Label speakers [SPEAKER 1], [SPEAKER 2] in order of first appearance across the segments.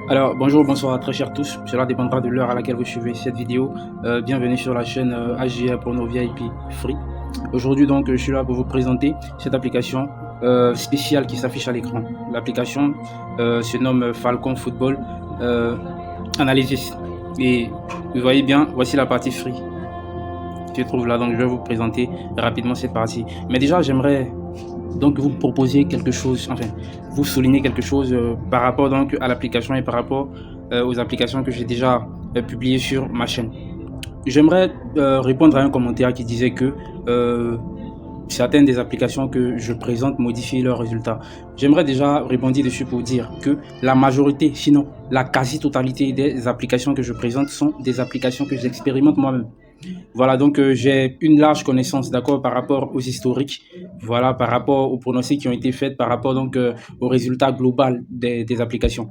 [SPEAKER 1] Alors, bonjour, bonsoir à très chers tous. Cela dépendra de l'heure à laquelle vous suivez cette vidéo. Bienvenue sur la chaîne AGR pour nos VIP Free. Aujourd'hui, donc, je suis là pour vous présenter cette application spéciale qui s'affiche à l'écran. L'application se nomme Falcon Football Analysis. Et vous voyez bien, voici la partie Free qui se trouve là. Donc, je vais vous présenter rapidement cette partie. Mais déjà, j'aimerais donc vous proposer quelque chose, enfin vous souligner quelque chose par rapport donc à l'application et par rapport aux applications que j'ai déjà publiées sur ma chaîne. J'aimerais répondre à un commentaire qui disait que certaines des applications que je présente modifient leurs résultats. J'aimerais déjà répondre dessus pour dire que la majorité, sinon la quasi-totalité des applications que je présente sont des applications que j'expérimente moi-même. Voilà, donc j'ai une large connaissance, d'accord, par rapport aux historiques, voilà, par rapport aux pronostics qui ont été faits, par rapport donc au résultat global des applications.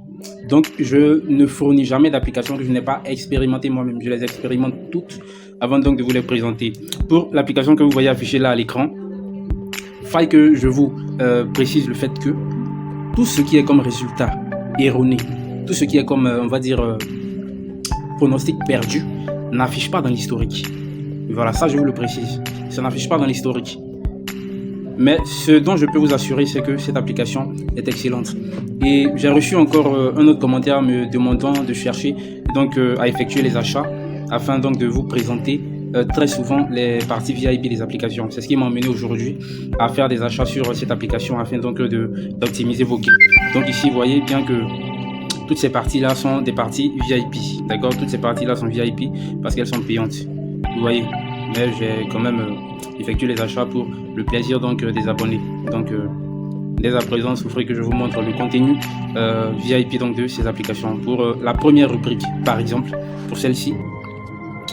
[SPEAKER 1] Donc, je ne fournis jamais d'applications que je n'ai pas expérimentées moi-même. Je les expérimente toutes avant donc de vous les présenter. Pour l'application que vous voyez affichée là à l'écran, faille que je vous précise le fait que tout ce qui est comme résultat erroné, tout ce qui est comme, on va dire, pronostic perdu, n'affiche pas dans l'historique. Voilà, ça je vous le précise. Ça n'affiche pas dans l'historique. Mais ce dont je peux vous assurer, c'est que cette application est excellente. Et j'ai reçu encore un autre commentaire me demandant de chercher donc à effectuer les achats afin donc de vous présenter très souvent les parties VIP des applications. C'est ce qui m'a amené aujourd'hui à faire des achats sur cette application afin donc d'optimiser vos gains. Donc ici, vous voyez bien que toutes ces parties-là sont des parties VIP, d'accord? Toutes ces parties-là sont VIP parce qu'elles sont payantes, vous voyez. Mais j'ai quand même effectué les achats pour le plaisir donc des abonnés. Donc dès à présent, souffrez que je vous montre le contenu VIP donc de ces applications. Pour la première rubrique, par exemple, pour celle-ci,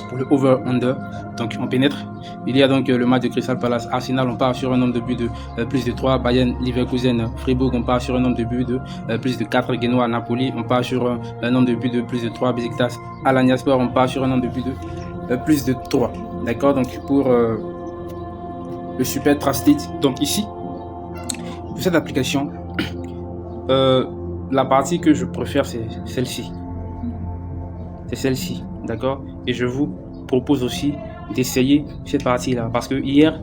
[SPEAKER 1] pour le over-under, donc on pénètre. Il y a donc le match de Crystal Palace Arsenal, on part sur un nombre de buts de plus de 3, Bayern Leverkusen Fribourg, on part sur un nombre de buts de plus de 4, Genoa Napoli, on part sur un nombre de buts de plus de 3, Besiktas Alanyaspor, on part sur un nombre de buts de plus de 3. D'accord, donc pour le Super Trusted, donc ici, pour cette application, la partie que je préfère c'est celle-ci. C'est celle-ci, d'accord? Et je vous propose aussi d'essayer cette partie-là. Parce que hier,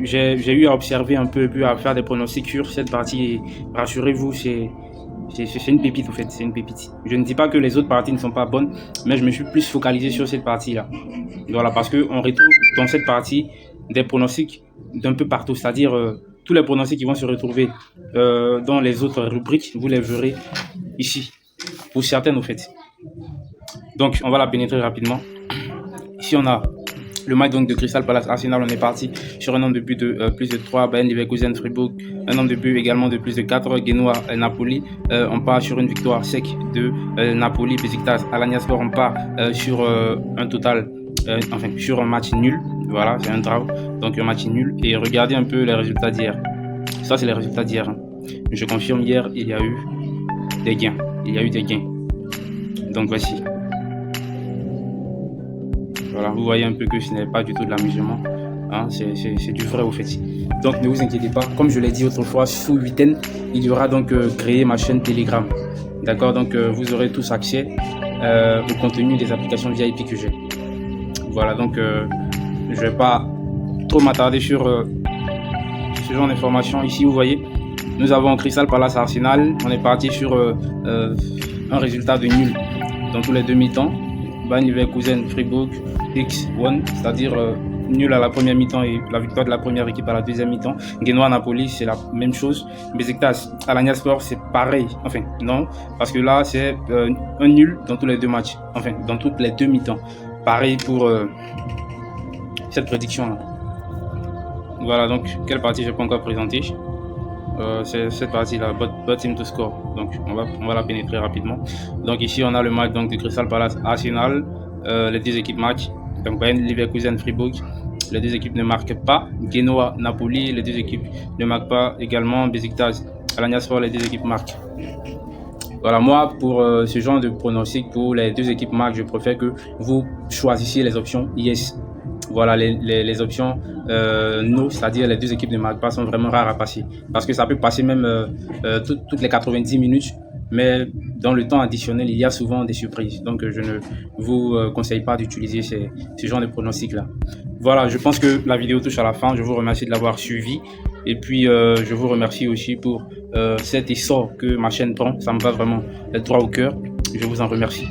[SPEAKER 1] j'ai eu à observer un peu, puis à faire des pronostics sur cette partie. Et rassurez-vous, c'est une pépite en fait, c'est une pépite. Je ne dis pas que les autres parties ne sont pas bonnes, mais je me suis plus focalisé sur cette partie-là. Voilà, parce qu'on retrouve dans cette partie des pronostics d'un peu partout, c'est-à-dire tous les pronostics qui vont se retrouver dans les autres rubriques, vous les verrez ici, pour certaines en fait. Donc, on va la pénétrer rapidement. Ici, on a le match donc de Crystal Palace Arsenal. On est parti sur un nombre de buts de plus de 3. Bayern Leverkusen Fribourg, un nombre de buts également de plus de 4. Genoa Napoli. On part sur une victoire sec de Napoli. Besiktas Alanyaspor. On part sur un total, enfin, sur un match nul. Voilà, c'est un draw. Donc, un match nul. Et regardez un peu les résultats d'hier. Ça, c'est les résultats d'hier. Hein. Je confirme, hier, il y a eu des gains. Il y a eu des gains. Donc, voici. Voilà, vous voyez un peu que ce n'est pas du tout de l'amusement, hein, c'est du vrai au fait. Donc ne vous inquiétez pas, comme je l'ai dit autrefois, sous 8N, il y aura donc créé ma chaîne Telegram. D'accord, donc vous aurez tous accès au contenu des applications VIP que j'ai. Voilà, donc je ne vais pas trop m'attarder sur ce genre d'informations. Ici, vous voyez, nous avons Crystal Palace Arsenal, on est parti sur un résultat de nul dans tous les demi-temps. Bayern Leverkusen Fribourg X1, c'est-à-dire nul à la première mi-temps et la victoire de la première équipe à la deuxième mi-temps. Genoa Napoli, c'est la même chose. Besiktas Alanyaspor, c'est pareil. Enfin, non, parce que là, c'est un nul dans tous les deux matchs. Enfin, dans toutes les deux mi-temps. Pareil pour cette prédiction-là. Voilà, donc, quelle partie je peux encore présenter? C'est cette partie-là, bottom to score. Donc, on va la pénétrer rapidement. Donc, ici, on a le match donc, de Crystal Palace Arsenal. Les deux équipes matchent. Donc, Bayern Leverkusen Fribourg. Les deux équipes ne marquent pas. Genoa Napoli. Les deux équipes ne marquent pas. Également, Besiktas Alanyaspor. Les deux équipes marquent. Voilà, moi, pour ce genre de pronostic, pour les deux équipes marquent, je préfère que vous choisissiez les options yes. Voilà, les options no, c'est-à-dire les deux équipes ne marquent pas, sont vraiment rares à passer. Parce que ça peut passer même toutes les 90 minutes mais dans le temps additionnel, il y a souvent des surprises. Donc, je ne vous conseille pas d'utiliser ce genre de pronostics-là. Voilà, je pense que la vidéo touche à la fin. Je vous remercie de l'avoir suivi. Et puis, je vous remercie aussi pour cet essor que ma chaîne prend. Ça me va vraiment droit au cœur. Je vous en remercie.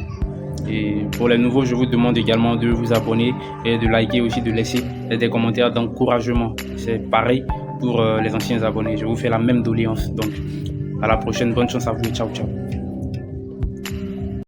[SPEAKER 1] Et pour les nouveaux, je vous demande également de vous abonner et de liker aussi, de laisser des commentaires d'encouragement. C'est pareil pour les anciens abonnés. Je vous fais la même doléance. Donc, à la prochaine. Bonne chance à vous et ciao, ciao.